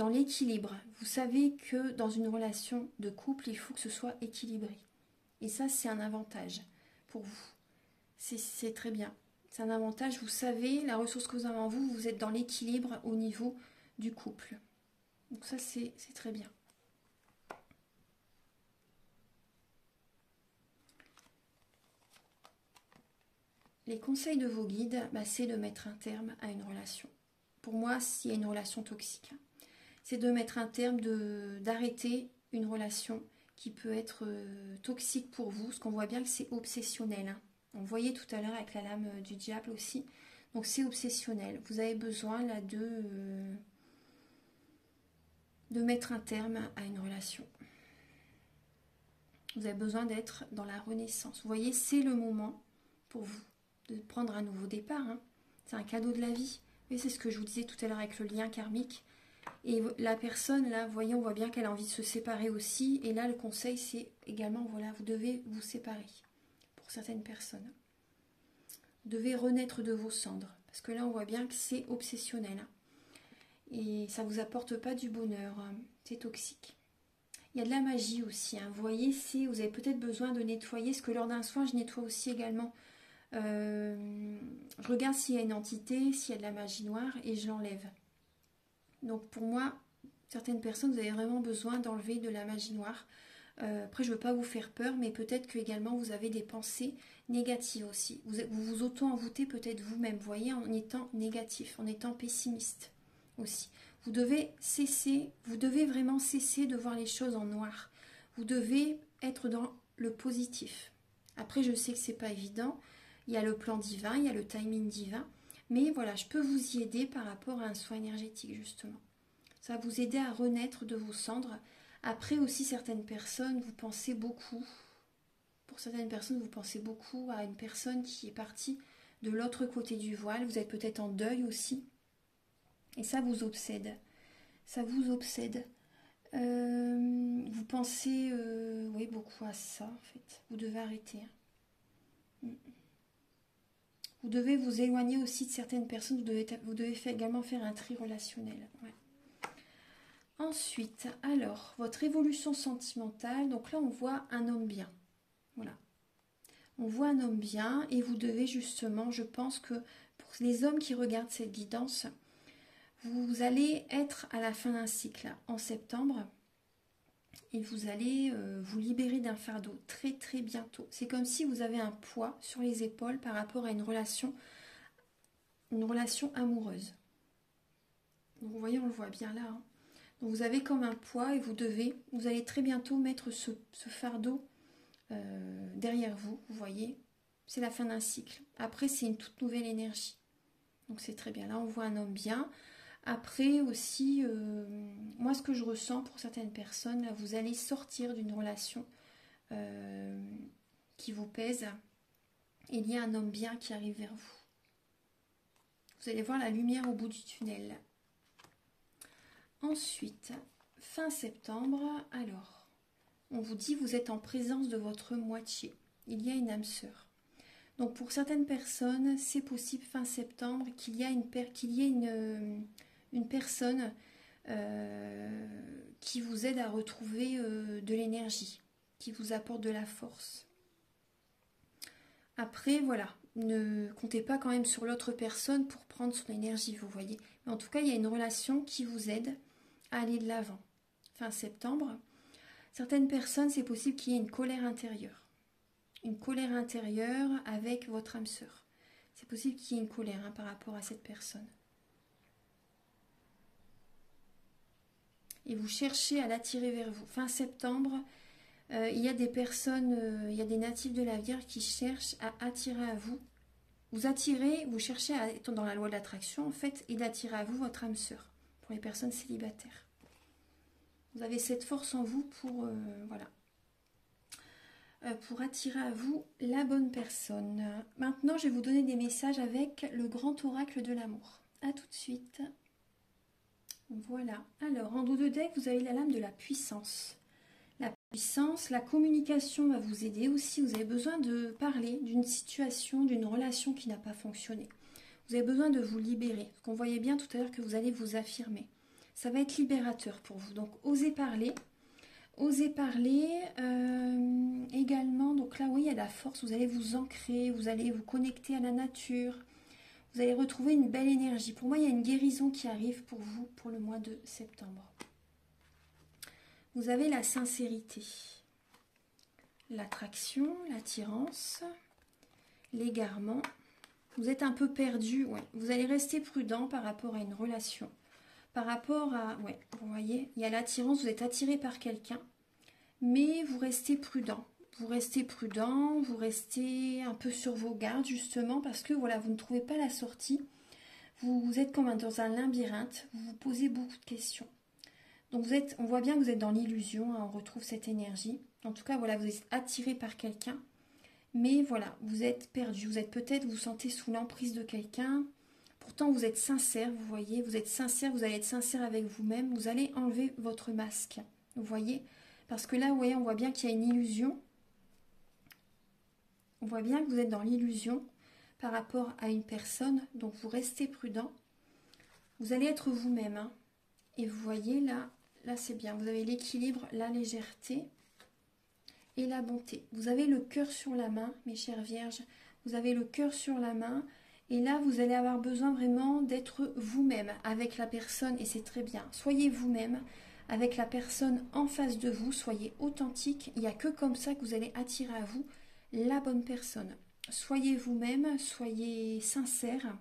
l'équilibre. Vous savez que dans une relation de couple, il faut que ce soit équilibré. Et ça, c'est un avantage pour vous. C'est très bien. C'est un avantage, vous savez, la ressource que vous avez en vous, vous êtes dans l'équilibre au niveau du couple. Donc ça, c'est très bien. Les conseils de vos guides, c'est de mettre un terme à une relation. Pour moi, s'il y a une relation toxique, c'est de mettre un terme, d'arrêter une relation qui peut être toxique pour vous, parce qu'on voit bien que c'est obsessionnel. Hein. On voyait tout à l'heure avec la lame du diable aussi. Donc c'est obsessionnel. Vous avez besoin là de mettre un terme à une relation. Vous avez besoin d'être dans la renaissance. Vous voyez, c'est le moment pour vous de prendre un nouveau départ. Hein. C'est un cadeau de la vie. Et c'est ce que je vous disais tout à l'heure avec le lien karmique. Et la personne, là, voyez, on voit bien qu'elle a envie de se séparer aussi. Et là, le conseil, c'est également, voilà, vous devez vous séparer pour certaines personnes. Vous devez renaître de vos cendres. Parce que là, on voit bien que c'est obsessionnel. Et ça ne vous apporte pas du bonheur. C'est toxique. Il y a de la magie aussi. Hein. Vous voyez, vous avez peut-être besoin de nettoyer. Parce que lors d'un soin, je nettoie aussi également. Je regarde s'il y a une entité, s'il y a de la magie noire et je l'enlève. Donc pour moi, certaines personnes, vous avez vraiment besoin d'enlever de la magie noire. Après, je ne veux pas vous faire peur, mais peut-être que également vous avez des pensées négatives aussi. Vous vous auto-envoûtez peut-être vous-même, vous voyez, en étant négatif, en étant pessimiste aussi. Vous devez vraiment cesser de voir les choses en noir. Vous devez être dans le positif. Après, je sais que c'est pas évident. Il y a le plan divin, il y a le timing divin. Mais voilà, je peux vous y aider par rapport à un soin énergétique, justement. Ça va vous aider à renaître de vos cendres. Après aussi, certaines personnes, vous pensez beaucoup. Pour certaines personnes, vous pensez beaucoup à une personne qui est partie de l'autre côté du voile. Vous êtes peut-être en deuil aussi. Et ça vous obsède. Ça vous obsède. Vous pensez oui, beaucoup à ça, en fait. Vous devez arrêter. Vous devez vous éloigner aussi de certaines personnes. Vous devez également faire un tri relationnel. Ouais. Ensuite, alors, votre évolution sentimentale. Donc là, on voit un homme bien. Voilà. On voit un homme bien et vous devez justement, je pense que pour les hommes qui regardent cette guidance, vous allez être à la fin d'un cycle en septembre et vous allez vous libérer d'un fardeau très très bientôt. C'est comme si vous avez un poids sur les épaules par rapport à une relation amoureuse. Donc vous voyez, on le voit bien là. Hein. Donc vous avez comme un poids et vous allez très bientôt mettre ce fardeau derrière vous. Vous voyez, c'est la fin d'un cycle. Après, c'est une toute nouvelle énergie. Donc c'est très bien. Là, on voit un homme bien. Après aussi, moi ce que je ressens pour certaines personnes, là, vous allez sortir d'une relation qui vous pèse. Et il y a un homme bien qui arrive vers vous. Vous allez voir la lumière au bout du tunnel. Ensuite, fin septembre, alors, on vous dit vous êtes en présence de votre moitié. Il y a une âme sœur. Donc pour certaines personnes, c'est possible fin septembre qu'il y ait une personne qui vous aide à retrouver de l'énergie, qui vous apporte de la force. Après, voilà, ne comptez pas quand même sur l'autre personne pour prendre son énergie, vous voyez. Mais en tout cas, il y a une relation qui vous aide à aller de l'avant. Fin septembre, certaines personnes, c'est possible qu'il y ait une colère intérieure. Une colère intérieure avec votre âme sœur. C'est possible qu'il y ait une colère par rapport à cette personne. Et vous cherchez à l'attirer vers vous. Fin septembre, il y a des personnes, il y a des natifs de la Vierge qui cherchent à attirer à vous. Vous cherchez à être dans la loi de l'attraction en fait, et d'attirer à vous votre âme sœur, pour les personnes célibataires. Vous avez cette force en vous pour, pour attirer à vous la bonne personne. Maintenant, je vais vous donner des messages avec le grand oracle de l'amour. A tout de suite. Voilà. Alors, en dos de deck, vous avez la lame de la puissance. La puissance, la communication va vous aider aussi. Vous avez besoin de parler d'une situation, d'une relation qui n'a pas fonctionné. Vous avez besoin de vous libérer. Parce qu'on voyait bien tout à l'heure que vous allez vous affirmer. Ça va être libérateur pour vous. Donc, osez parler. Osez parler également. Donc là, oui, il y a de la force. Vous allez vous ancrer. Vous allez vous connecter à la nature. Vous allez retrouver une belle énergie. Pour moi, il y a une guérison qui arrive pour vous pour le mois de septembre. Vous avez la sincérité, l'attraction, l'attirance, l'égarement. Vous êtes un peu perdu. Ouais. Vous allez rester prudent par rapport à une relation. Par rapport à... Ouais, vous voyez, il y a l'attirance. Vous êtes attiré par quelqu'un. Mais vous restez prudent. Vous restez prudent, vous restez un peu sur vos gardes justement parce que voilà, vous ne trouvez pas la sortie. Vous êtes comme dans un labyrinthe, vous vous posez beaucoup de questions. Donc on voit bien que vous êtes dans l'illusion, hein, on retrouve cette énergie. En tout cas, voilà, vous êtes attiré par quelqu'un, mais voilà, vous êtes perdu. Vous êtes peut-être, vous sentez sous l'emprise de quelqu'un. Pourtant, vous êtes sincère, vous voyez, vous êtes sincère, vous allez être sincère avec vous-même. Vous allez enlever votre masque, vous voyez. Parce que là, vous voyez, on voit bien qu'il y a une illusion. On voit bien que vous êtes dans l'illusion par rapport à une personne, donc vous restez prudent. Vous allez être vous-même, hein. Et vous voyez, là c'est bien. Vous avez l'équilibre, la légèreté et la bonté. Vous avez le cœur sur la main, mes chères vierges. Vous avez le cœur sur la main. Et là, vous allez avoir besoin vraiment d'être vous-même avec la personne. Et c'est très bien. Soyez vous-même avec la personne en face de vous. Soyez authentique. Il n'y a que comme ça que vous allez attirer à vous la bonne personne. Soyez vous-même, soyez sincère.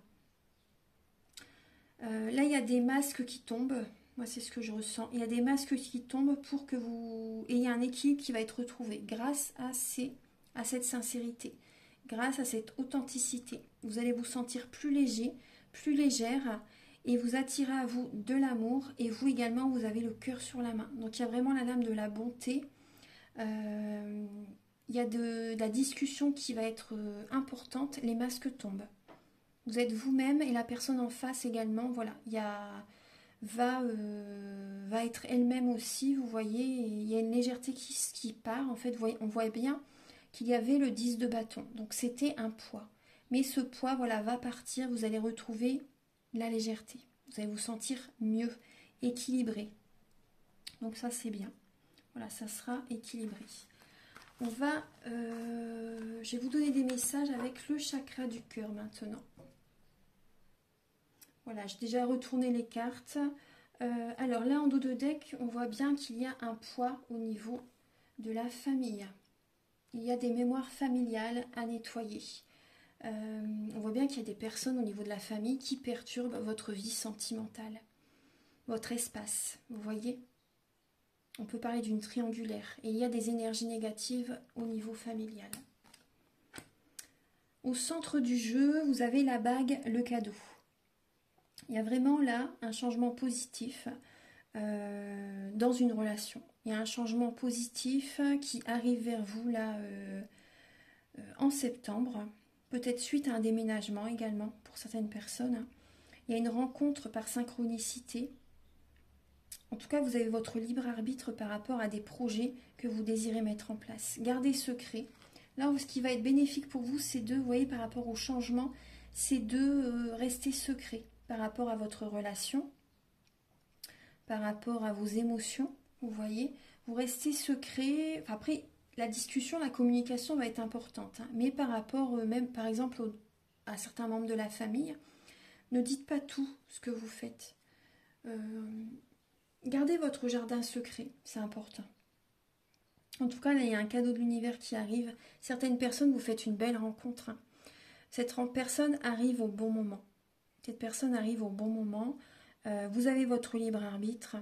Là, il y a des masques qui tombent. Moi, c'est ce que je ressens. Il y a des masques qui tombent pour que vous ayez un équilibre qui va être retrouvé grâce à cette sincérité, grâce à cette authenticité. Vous allez vous sentir plus léger, plus légère et vous attirer à vous de l'amour. Et vous également, vous avez le cœur sur la main. Donc, il y a vraiment la lame de la bonté. Il y a de la discussion qui va être importante. Les masques tombent. Vous êtes vous-même et la personne en face également. Voilà, va être elle-même aussi. Vous voyez, il y a une légèreté qui part. En fait, on voit bien qu'il y avait le 10 de bâton. Donc, c'était un poids. Mais ce poids, voilà, va partir. Vous allez retrouver la légèreté. Vous allez vous sentir mieux, équilibré. Donc, ça, c'est bien. Voilà, ça sera équilibré. Je vais vous donner des messages avec le chakra du cœur maintenant. Voilà, j'ai déjà retourné les cartes. Alors là, en dos de deck, on voit bien qu'il y a un poids au niveau de la famille. Il y a des mémoires familiales à nettoyer. On voit bien qu'il y a des personnes au niveau de la famille qui perturbent votre vie sentimentale, votre espace, vous voyez ? On peut parler d'une triangulaire. Et il y a des énergies négatives au niveau familial. Au centre du jeu, vous avez la bague, le cadeau. Il y a vraiment là un changement positif dans une relation. Il y a un changement positif qui arrive vers vous là en septembre. Peut-être suite à un déménagement également pour certaines personnes. Il y a une rencontre par synchronicité. En tout cas, vous avez votre libre arbitre par rapport à des projets que vous désirez mettre en place. Gardez secret. Là, ce qui va être bénéfique pour vous, c'est de, vous voyez, par rapport au changement, c'est de rester secret par rapport à votre relation, par rapport à vos émotions, vous voyez. Vous restez secret. Enfin, après, la discussion, la communication va être importante. Hein, mais par rapport, même par exemple, à certains membres de la famille, ne dites pas tout ce que vous faites. Gardez votre jardin secret, c'est important. En tout cas, là, il y a un cadeau de l'univers qui arrive. Certaines personnes, vous faites une belle rencontre. Hein. Cette personne arrive au bon moment. Cette personne arrive au bon moment. Vous avez votre libre arbitre.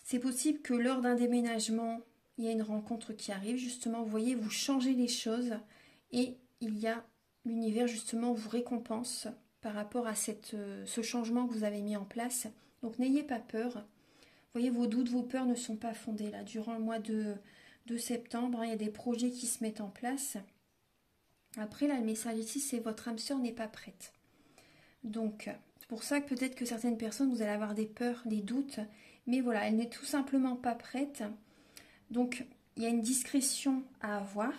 C'est possible que lors d'un déménagement, il y a une rencontre qui arrive. Justement, vous voyez, vous changez les choses et il y a l'univers, justement, vous récompense par rapport à ce changement que vous avez mis en place. Donc, n'ayez pas peur. Vous voyez, vos doutes, vos peurs ne sont pas fondées là. Durant le mois de septembre, hein, il y a des projets qui se mettent en place. Après, là, le message ici, c'est votre âme sœur n'est pas prête. Donc, c'est pour ça que peut-être que certaines personnes, vous allez avoir des peurs, des doutes. Mais voilà, elle n'est tout simplement pas prête. Donc, il y a une discrétion à avoir.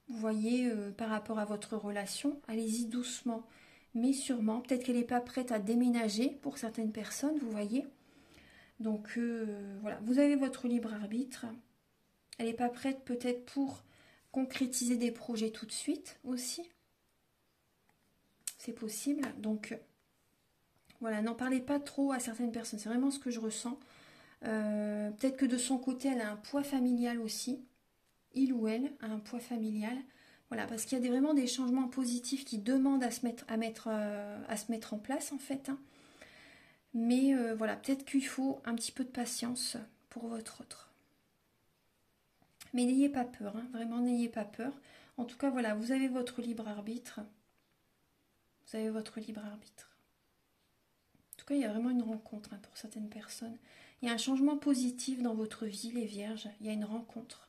Vous voyez, par rapport à votre relation, allez-y doucement, mais sûrement. Peut-être qu'elle n'est pas prête à déménager pour certaines personnes, vous voyez. Donc, voilà, vous avez votre libre arbitre. Elle n'est pas prête peut-être pour concrétiser des projets tout de suite aussi. C'est possible. Donc, voilà, n'en parlez pas trop à certaines personnes. C'est vraiment ce que je ressens. Peut-être que de son côté, elle a un poids familial aussi. Il ou elle a un poids familial. Voilà, parce qu'il y a vraiment des changements positifs qui demandent à se mettre en place, en fait. Hein. Mais voilà, peut-être qu'il faut un petit peu de patience pour votre autre. Mais n'ayez pas peur, hein, vraiment n'ayez pas peur. En tout cas, voilà, vous avez votre libre arbitre. Vous avez votre libre arbitre. En tout cas, il y a vraiment une rencontre, hein, pour certaines personnes. Il y a un changement positif dans votre vie, les vierges. Il y a une rencontre.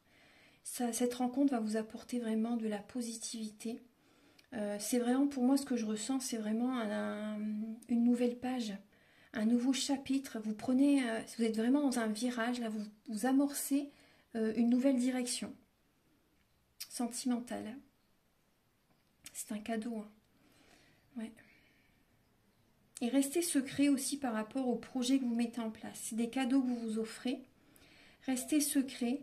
Cette rencontre va vous apporter vraiment de la positivité. C'est vraiment, pour moi, ce que je ressens, c'est vraiment une nouvelle page, un nouveau chapitre. Vous prenez, vous êtes vraiment dans un virage, là, vous amorcez une nouvelle direction sentimentale. C'est un cadeau. Hein. Ouais. Et restez secret aussi par rapport aux projets que vous mettez en place. C'est des cadeaux que vous vous offrez. Restez secret.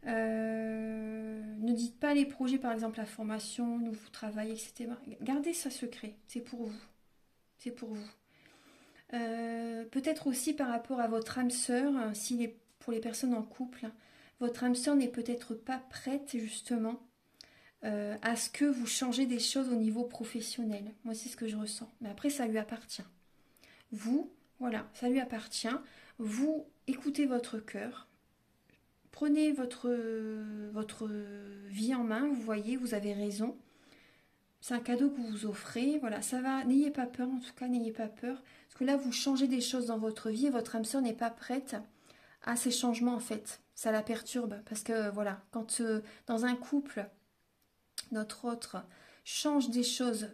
Ne dites pas les projets, par exemple la formation, nouveau travail, etc. Gardez ça secret. C'est pour vous. C'est pour vous. Peut-être aussi par rapport à votre âme sœur, pour les personnes en couple, votre âme sœur n'est peut-être pas prête justement à ce que vous changez des choses au niveau professionnel. Moi, c'est ce que je ressens. Mais après, ça lui appartient. Vous, voilà, ça lui appartient. Vous écoutez votre cœur. Prenez votre vie en main. Vous voyez, vous avez raison. C'est un cadeau que vous vous offrez. Voilà, ça va. N'ayez pas peur, en tout cas, n'ayez pas peur. Parce que là, vous changez des choses dans votre vie et votre âme sœur n'est pas prête à ces changements, en fait. Ça la perturbe. Parce que, voilà, quand dans un couple, notre autre change des choses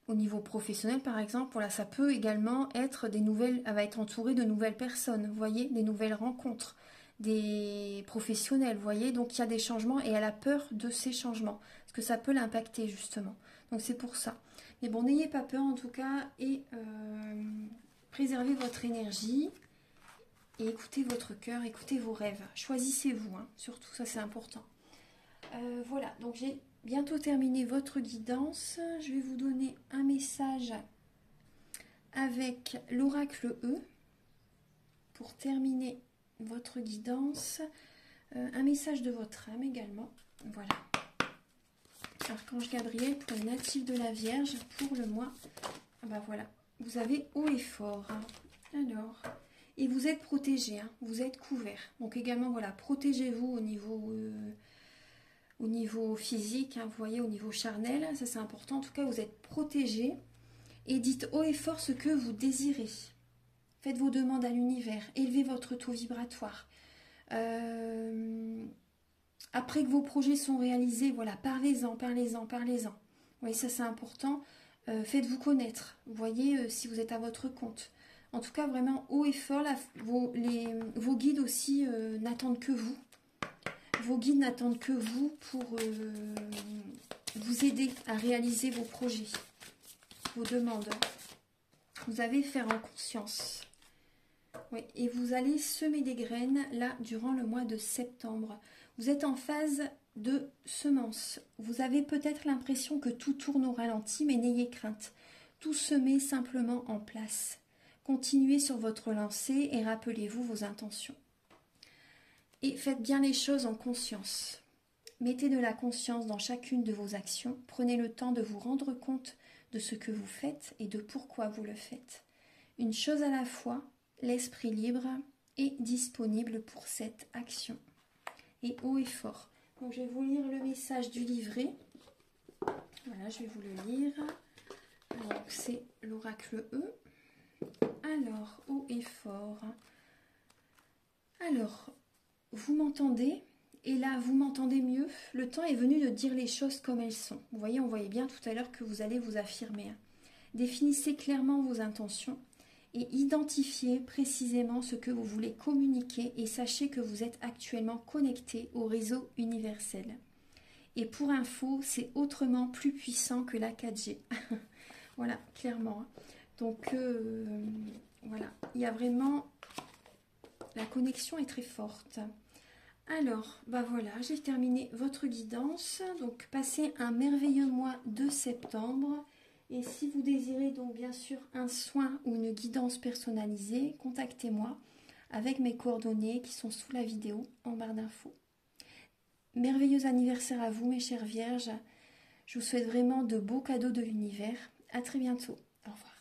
au niveau professionnel, par exemple, voilà, ça peut également être des nouvelles, elle va être entourée de nouvelles personnes, vous voyez, des nouvelles rencontres, des professionnels, vous voyez, donc il y a des changements et elle a peur de ces changements, parce que ça peut l'impacter justement. Donc c'est pour ça. Mais bon, n'ayez pas peur en tout cas et préservez votre énergie et écoutez votre cœur, écoutez vos rêves. Choisissez-vous, hein, surtout, ça c'est important. Voilà, donc j'ai bientôt terminé votre guidance. Je vais vous donner un message avec l'oracle E pour terminer votre guidance. Un message de votre âme également. Voilà. Archange Gabriel pour les natifs de la Vierge pour le mois. Ah bah voilà, vous avez haut et fort. Alors, et vous êtes protégés, hein, vous êtes couverts. Donc également, voilà, protégez-vous au niveau physique, hein, vous voyez, au niveau charnel, ça c'est important. En tout cas, vous êtes protégés et dites haut et fort ce que vous désirez. Faites vos demandes à l'univers, élevez votre taux vibratoire. Après que vos projets sont réalisés, voilà, parlez-en, parlez-en, parlez-en. Oui, ça c'est important. Faites-vous connaître. Voyez si vous êtes à votre compte. En tout cas, vraiment haut et fort, là, vos guides aussi n'attendent que vous. Vos guides n'attendent que vous pour vous aider à réaliser vos projets, vos demandes. Vous allez faire en conscience. Oui, et vous allez semer des graines, là, durant le mois de septembre. Vous êtes en phase de semence. Vous avez peut-être l'impression que tout tourne au ralenti, mais n'ayez crainte. Tout se met simplement en place. Continuez sur votre lancée et rappelez-vous vos intentions. Et faites bien les choses en conscience. Mettez de la conscience dans chacune de vos actions. Prenez le temps de vous rendre compte de ce que vous faites et de pourquoi vous le faites. Une chose à la fois, l'esprit libre est disponible pour cette action. Et haut et fort. Donc je vais vous lire le message du livret. Voilà, je vais vous le lire. Alors c'est l'oracle E. Alors, haut et fort. Alors, vous m'entendez? Et là, vous m'entendez mieux? Le temps est venu de dire les choses comme elles sont. Vous voyez, on voyait bien tout à l'heure que vous allez vous affirmer. Définissez clairement vos intentions et identifiez précisément ce que vous voulez communiquer et sachez que vous êtes actuellement connecté au réseau universel. Et pour info, c'est autrement plus puissant que la 4G. Voilà, clairement. Donc, voilà, il y a vraiment... La connexion est très forte. Alors, bah voilà, j'ai terminé votre guidance. Donc, passez un merveilleux mois de septembre. Et si vous désirez donc bien sûr un soin ou une guidance personnalisée, contactez-moi avec mes coordonnées qui sont sous la vidéo en barre d'infos. Merveilleux anniversaire à vous mes chères vierges. Je vous souhaite vraiment de beaux cadeaux de l'univers. À très bientôt. Au revoir.